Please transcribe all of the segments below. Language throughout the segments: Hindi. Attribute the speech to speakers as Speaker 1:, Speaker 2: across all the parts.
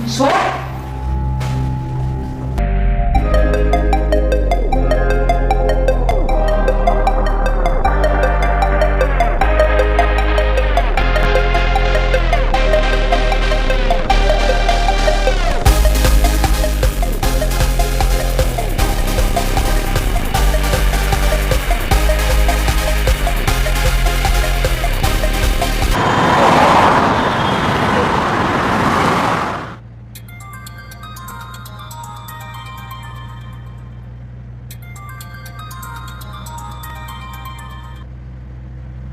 Speaker 1: So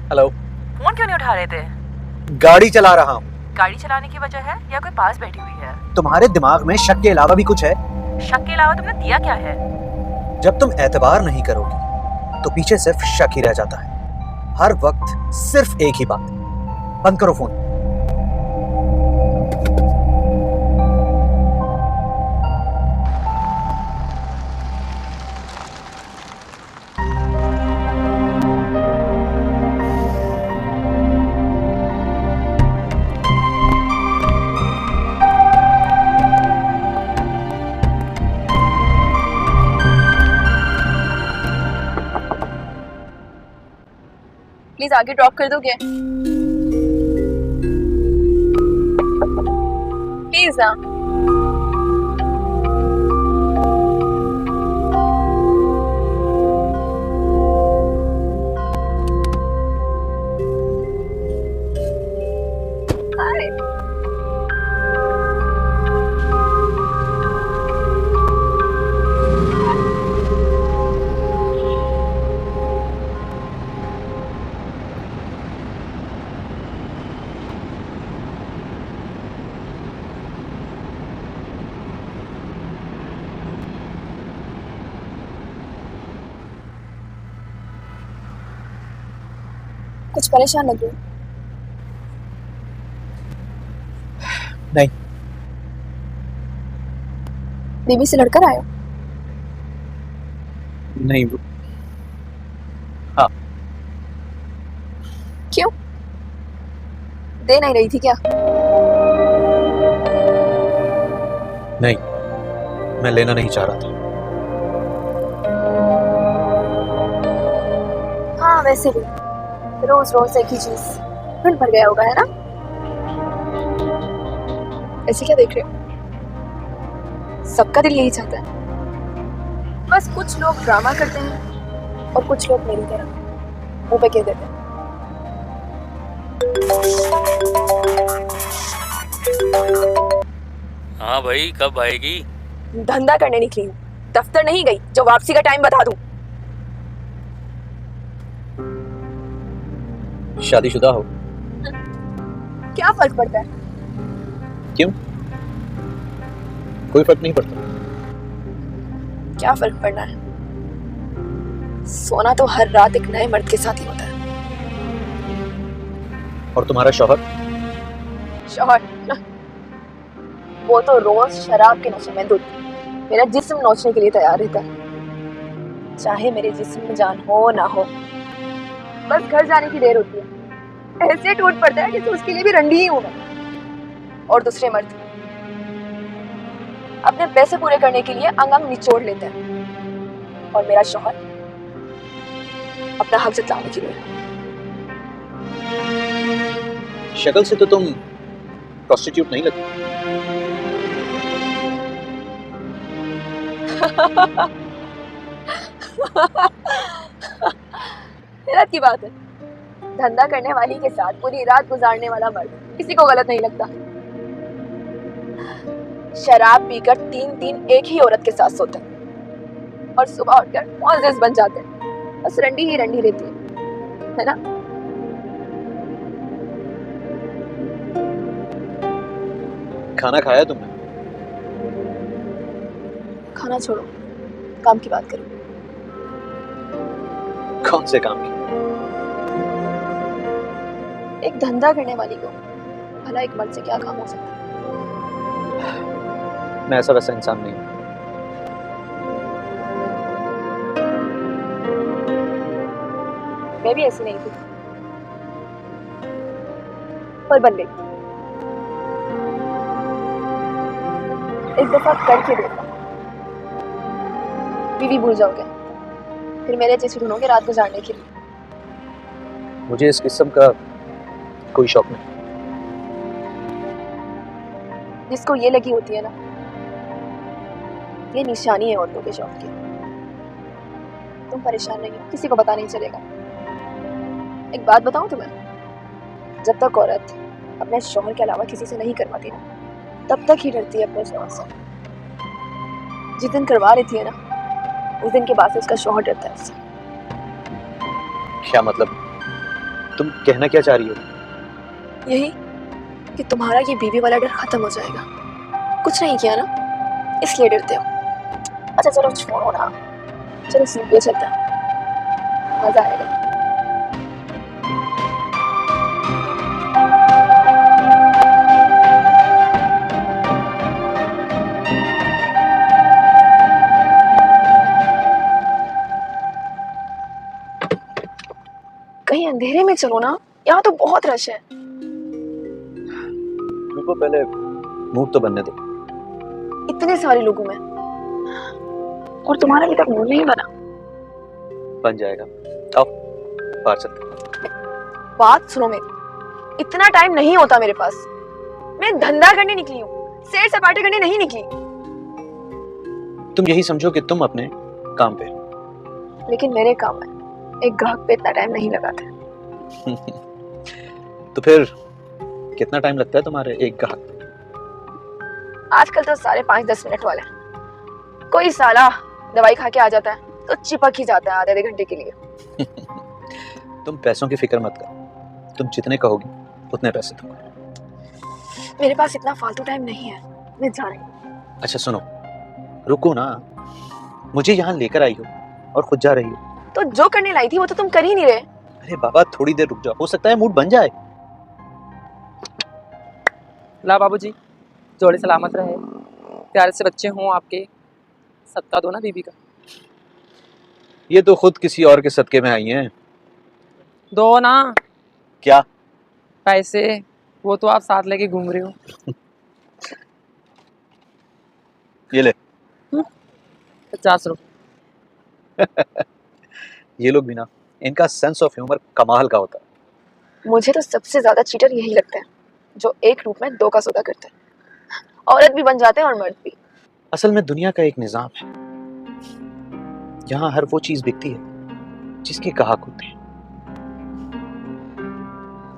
Speaker 2: hello.
Speaker 3: फोन क्यों नहीं उठा रहे थे?
Speaker 2: गाड़ी चला रहा हूँ।
Speaker 3: गाड़ी चलाने की वजह है या कोई पास बैठी हुई है?
Speaker 2: तुम्हारे दिमाग में शक के अलावा भी कुछ है?
Speaker 3: शक के अलावा तुमने दिया क्या है?
Speaker 2: जब तुम एतबार नहीं करोगी तो पीछे सिर्फ शक ही रह जाता है। हर वक्त सिर्फ एक ही बात। बंद करो फोन।
Speaker 4: प्लीज आगे ड्रॉप कर दोगे? प्लीज ना। हाय। कुछ परेशान लग रहे हो?
Speaker 2: नहीं।
Speaker 4: बीबी से लड़कर आए हो?
Speaker 2: नहीं। हाँ।
Speaker 4: क्यों? दे नहीं रही थी क्या?
Speaker 2: नहीं, मैं लेना नहीं चाह रहा था।
Speaker 4: हाँ वैसे भी रोज रोज एक ही चीज फिर भर गया होगा, है ना? ऐसे क्या देख रहे हो? सबका दिल यही चाहता है, बस कुछ लोग ड्रामा करते हैं और कुछ लोग मेरी तरह मुंह पे कह देते हैं।
Speaker 5: हाँ भाई, कब आएगी?
Speaker 4: धंधा करने निकली हूँ, दफ्तर नहीं गई जो वापसी का टाइम बता दूं।
Speaker 2: शादीशुदा हो?
Speaker 4: क्या फर्क पड़ता है?
Speaker 2: क्यों? कोई फर्क नहीं पड़ता।
Speaker 4: क्या फर्क पड़ना है? सोना तो हर रात एक नए मर्द के साथ ही होता है।
Speaker 2: और तुम्हारा शौहर?
Speaker 4: शौहर वो तो रोज शराब के नशे में धुत मेरा जिस्म नोचने के लिए तैयार रहता है, चाहे मेरे जिस्म में जान हो ना हो। बस घर जाने की देर होती है, ऐसे टूट पड़ता है जैसे उसके लिए भी रंडी ही हूं मैं। और दूसरे मर्द अपने पैसे पूरे करने के लिए अंग अंग निचोड़ लेते हैं, और मेरा शौहर अपना हक जताने के लिए।
Speaker 2: शक्ल से तो तुम प्रोस्टिट्यूट नहीं लगती।
Speaker 4: हैरत की बात है, धंधा करने वाली के साथ पूरी रात गुजारने वाला मर्द किसी को गलत नहीं लगता। शराब पीकर 3-3 एक ही औरत के साथ सोते हैं और सुबह उठकर मुअज़्ज़िज़ बन जाते हैं। बस रंडी ही रंडी रहती है ना?
Speaker 2: खाना खाया तुमने?
Speaker 4: खाना छोड़ो, काम की बात करो।
Speaker 2: कौन से काम की?
Speaker 4: एक धंधा करने वाली को भला एक मर्द से क्या काम हो सकता है?
Speaker 2: मैं ऐसा वैसा इंसान नहीं हूं।
Speaker 4: मैं भी ऐसी नहीं थी, पर बन गई। एक दफा करके देखो, बीवी भूल जाओगे, फिर मेरे जैसे ढूंढोगे रात गुजारने के लिए।
Speaker 2: मुझे इस किस्म का कोई शौक नहीं।
Speaker 4: जिसको ये लगी होती है ना, ये निशानी है औरतों के शौक की। तुम परेशान नहीं हो, किसी को पता नहीं चलेगा। एक बात बताऊं तुम्हें, जब तक औरत अपने शौहर के अलावा किसी से नहीं करवाती ना, तब तक ही डरती है अपने शौहर से। जिस दिन करवा लेती है ना, उस दिन के बाद से उसका शौहर डरता है उससे।
Speaker 2: क्या मतलब? तुम कहना क्या चाह रही हो?
Speaker 4: यही कि तुम्हारा ये बीवी वाला डर खत्म हो जाएगा। कुछ नहीं किया ना, इसलिए डरते हो। अच्छा चलो छोड़ो ना, चलो सीधे चलते हैं, मजा आएगा। कहीं अंधेरे में चलो ना, यहाँ तो बहुत रश है।
Speaker 2: रुको, पहले मूड तो बनने दो।
Speaker 4: इतने सारे लोगों में, और तुम्हारा अभी तक मूड नहीं बना।
Speaker 2: बन जाएगा, आओ बाहर चलते हैं।
Speaker 4: बात सुनो मेरी, इतना टाइम नहीं होता मेरे पास। मैं धंधा करने निकली हूँ, सैर सपाटे करने नहीं निकली।
Speaker 2: तुम यही समझो कि तुम अपने काम पे।
Speaker 4: लेकिन मेरे काम में एक ग्राहक पे इतना टाइम नहीं लगाता।
Speaker 2: तो फिर कितना टाइम लगता है तुम्हारे एक ग्राहक पे?
Speaker 4: आजकल तो सारे 5-10 मिनट वाले हैं। कोई साला दवाई खा के आ जाता है तो चिपक ही जाता है आधे घंटे के लिए।
Speaker 2: तुम पैसों की फिक्र मत करो, तुम जितने कहोगी उतने पैसे दूंगा।
Speaker 4: मेरे पास इतना फालतू टाइम नहीं है, मैं जा रही हूँ।
Speaker 2: अच्छा सुनो, रुको ना, मुझे यहाँ लेकर आई हो और खुद जा रही हो।
Speaker 4: तो जो करने लाई थी वो तो तुम कर ही नहीं रहे।
Speaker 2: अरे बाबा थोड़ी देर रुक जाओ, हो सकता है मूड बन जाए।
Speaker 1: ला बाबूजी, जोड़े सलामत रहे, प्यारे से बच्चे हों आपके, सदका दो ना बीबी का।
Speaker 2: ये तो खुद किसी और के सदके में आई हैं।
Speaker 1: दो ना।
Speaker 2: क्या?
Speaker 1: पैसे, वो तो आप साथ लेके घूम रहे हो।
Speaker 2: ये ले।
Speaker 1: 50 रुपये।
Speaker 2: ये लोग भी ना, इनका सेंस ऑफ ह्यूमर कमाल का होता है।
Speaker 4: मुझे तो सबसे ज्यादा चीटर यही लगते हैं जो एक रूप में दो का सौदा करते हैं। औरत भी बन जाते हैं और मर्द भी।
Speaker 2: असल में दुनिया का एक निजाम है, यहाँ हर वो चीज बिकती है जिसके ग्राहक होते हैं।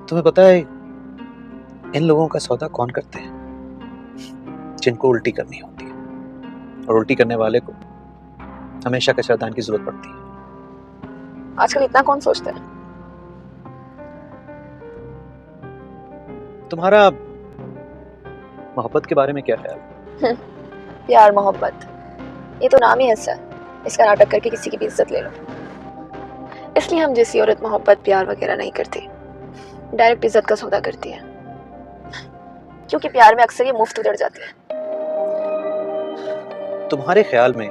Speaker 2: तुम्हें पता है इन लोगों का सौदा कौन करते हैं? जिनको उल्टी करनी होती है, और उल्टी करने वाले को हमेशा कचरादान की जरूरत पड़ती है।
Speaker 4: आजकल इतना कौन सोचता है?
Speaker 2: तुम्हारा मोहब्बत के बारे में क्या ख्याल है?
Speaker 4: प्यार मोहब्बत, ये तो नाम ही ऐसा है। इसका नाटक करके किसी की भी इज्जत ले लो। इसलिए हम जैसी औरत मोहब्बत प्यार वगैरह नहीं करती, डायरेक्ट इज्जत का सौदा करती है। क्योंकि प्यार में अक्सर ये मुफ्त उधड़ जाती है।
Speaker 2: तुम्हारे ख्याल में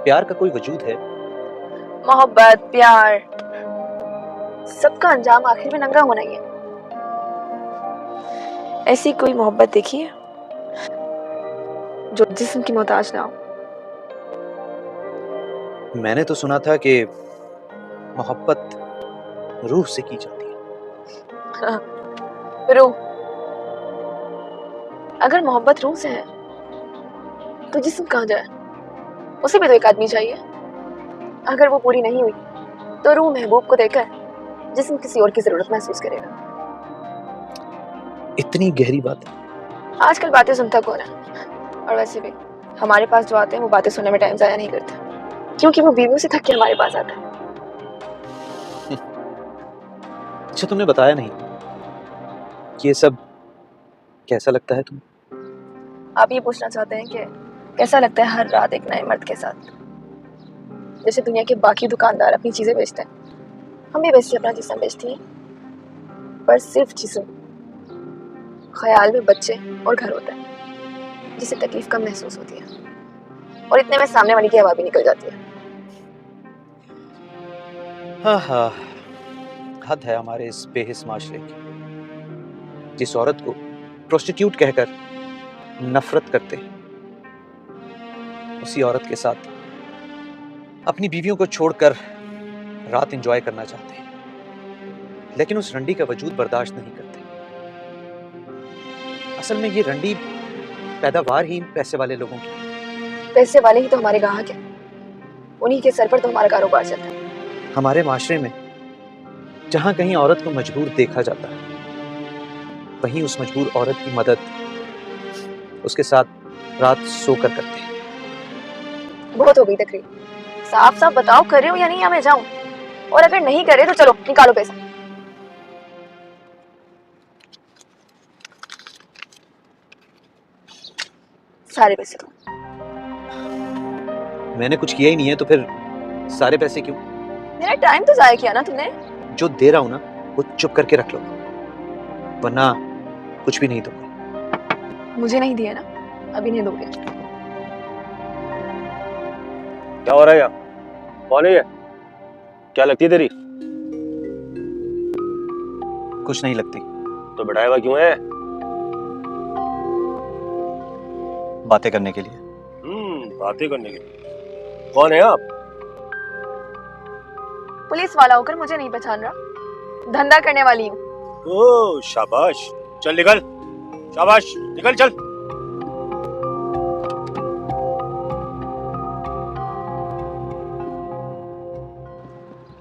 Speaker 2: प्यार का कोई वजूद है?
Speaker 4: मोहब्बत, प्यार, सबका अंजाम आखिर में नंगा होना ही है। ऐसी कोई मोहब्बत देखी है जो जिस्म की मोहताज ना हो?
Speaker 2: मैंने तो सुना था कि मोहब्बत रूह से की जाती है।
Speaker 4: रूह? अगर मोहब्बत रूह से है तो जिस्म कहाँ जाए? उसे भी तो एक आदमी चाहिए। अगर वो पूरी नहीं हुई तो रूह महबूब को देकर जिस्म किसी और की जरूरत महसूस करेगा।
Speaker 2: इतनी गहरी बात।
Speaker 4: आजकल बातें सुनता कौन है? और वैसे भी हमारे पास जो आते हैं वो बातें सुनने में टाइम जाया नहीं करते, क्योंकि वो बीवियों से थक के हमारे पास आता है।
Speaker 2: अच्छा तुमने बताया नहीं कि ये सब कैसा लगता है तुम्हें?
Speaker 4: आप ये पूछना चाहते हैं कि कैसा लगता है हर रात एक नए मर्द के साथ? जैसे दुनिया के बाकी दुकानदार अपनी चीजें बेचते हैं, हम भी वैसे अपना जिस्म बेचती हैं, पर सिर्फ जिस्म। ख्याल में बच्चे और घर होता है जिससे तकलीफ कम महसूस होती है, और इतने में सामने वाली की हवा भी निकल जाती है।
Speaker 2: हाँ हाँ, हद है हमारे इस बेहिस माशरे की, जिस औरत को प्रोस्टिट्यूट कहकर नफरत करते हैं उसी औरत के साथ अपनी बीवियों को छोड़कर रात एंजॉय करना चाहते हैं, लेकिन उस रंडी का वजूद बर्दाश्त नहीं करते। असल में ये रंडी पैदावार ही पैसे वाले लोगों की।
Speaker 4: पैसे वाले ही तो हमारे ग्राहक हैं, उन्हीं के सर पर तो हमारा कारोबार चलता है।
Speaker 2: हमारे माशरे में जहां कहीं औरत को मजबूर देखा जाता है, वहीं उस मजबूर औरत की मदद उसके साथ रात सोकर करते हैं।
Speaker 4: बहुत हो गई तकरीर, साफ साफ बताओ कर रहे हो या नहीं, या मैं जाऊं? और अगर नहीं करे तो चलो निकालो पैसा। सारे पैसे दो।
Speaker 2: मैंने कुछ किया ही नहीं है तो फिर सारे पैसे क्यों?
Speaker 4: मेरा टाइम तो जाया किया ना तुमने।
Speaker 2: जो दे रहा हूं ना वो चुप करके रख लो, वरना कुछ भी नहीं दूंगा।
Speaker 4: मुझे नहीं दिया ना, अभी नहीं दोगे।
Speaker 6: क्या हो रहा है यहाँ? कौन है ये? क्या लगती है तेरी?
Speaker 2: कुछ नहीं लगती।
Speaker 6: तो बिठाया हुआ क्यों है?
Speaker 2: बातें करने के लिए।
Speaker 6: बातें करने के लिए। कौन है आप?
Speaker 4: पुलिस वाला होकर मुझे नहीं पहचान रहा, धंधा करने वाली हूँ।
Speaker 6: ओह शाबाश, चल निकल, शाबाश निकल चल।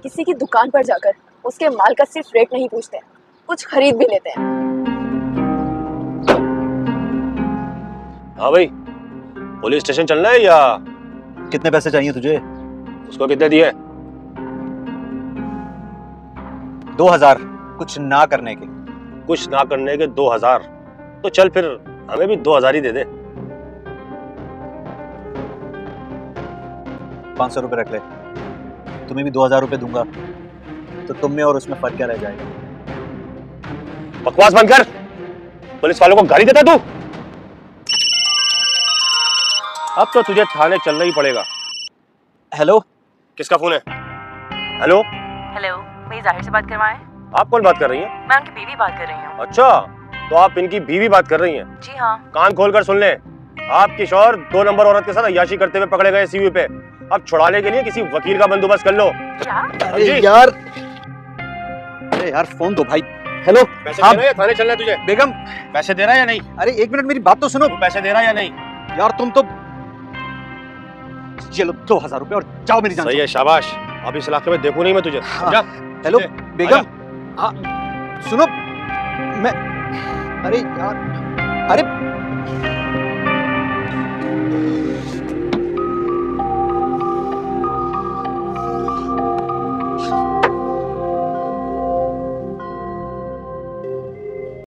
Speaker 4: किसी की दुकान पर जाकर उसके माल का सिर्फ रेट नहीं पूछते, कुछ खरीद भी लेते हैं।
Speaker 6: हाँ भाई, पुलिस स्टेशन चलना है या?
Speaker 2: कितने पैसे चाहिए तुझे?
Speaker 6: उसको कितने दिए?
Speaker 2: 2000 कुछ ना करने के।
Speaker 6: कुछ ना करने के 2000? तो चल फिर हमें भी 2000 ही दे दे।
Speaker 2: 500 रुपए रख ले। तुम्हें भी 2000 रुपए दूंगा, तो तुम में और उसमें फर्क क्या रह जाएगा?
Speaker 6: बकवास बंद कर, पुलिस वालों को गाली देता तू? अब तो तुझे थाने चलना ही पड़ेगा।
Speaker 2: हेलो,
Speaker 6: किसका फोन है? हेलो,
Speaker 3: हेलो, मेरी जाहिर से बात करवाएं।
Speaker 6: आप कौन बात कर रही हैं?
Speaker 3: मैं उनकी बीवी बात कर रही हूँ।
Speaker 6: अच्छा, तो आप इनकी बीवी बात कर रही हैं?
Speaker 3: जी हाँ।
Speaker 6: कान खोलकर सुन ले, आपके शौहर 2 नंबर औरत के साथ अय्याशी करते हुए पकड़े गए सीवी पे। अब छुड़ाने के लिए किसी वकील का बंदोबस्त कर लो।
Speaker 3: क्या?
Speaker 6: जी।
Speaker 2: अरे यार फोन दो भाई। हेलो,
Speaker 6: पैसे दे रहा है या थाने चलना है तुझे?
Speaker 2: बेगम,
Speaker 6: पैसे दे रहा है या नहीं?
Speaker 2: अरे एक मिनट मेरी बात तो सुनो।
Speaker 6: तू पैसे दे रहा है या नहीं?
Speaker 2: यार तुम तो, ये लो 2000 रुपए और जाओ मेरी जान।
Speaker 6: सही है, शाबाश। अब इस इलाके में देखूं नहीं मैं तुझे।
Speaker 2: हाँ।
Speaker 6: जा।
Speaker 2: हेलो
Speaker 6: ले,
Speaker 2: बेगम, हाँ सुनो, मैं, अरे यार, अरे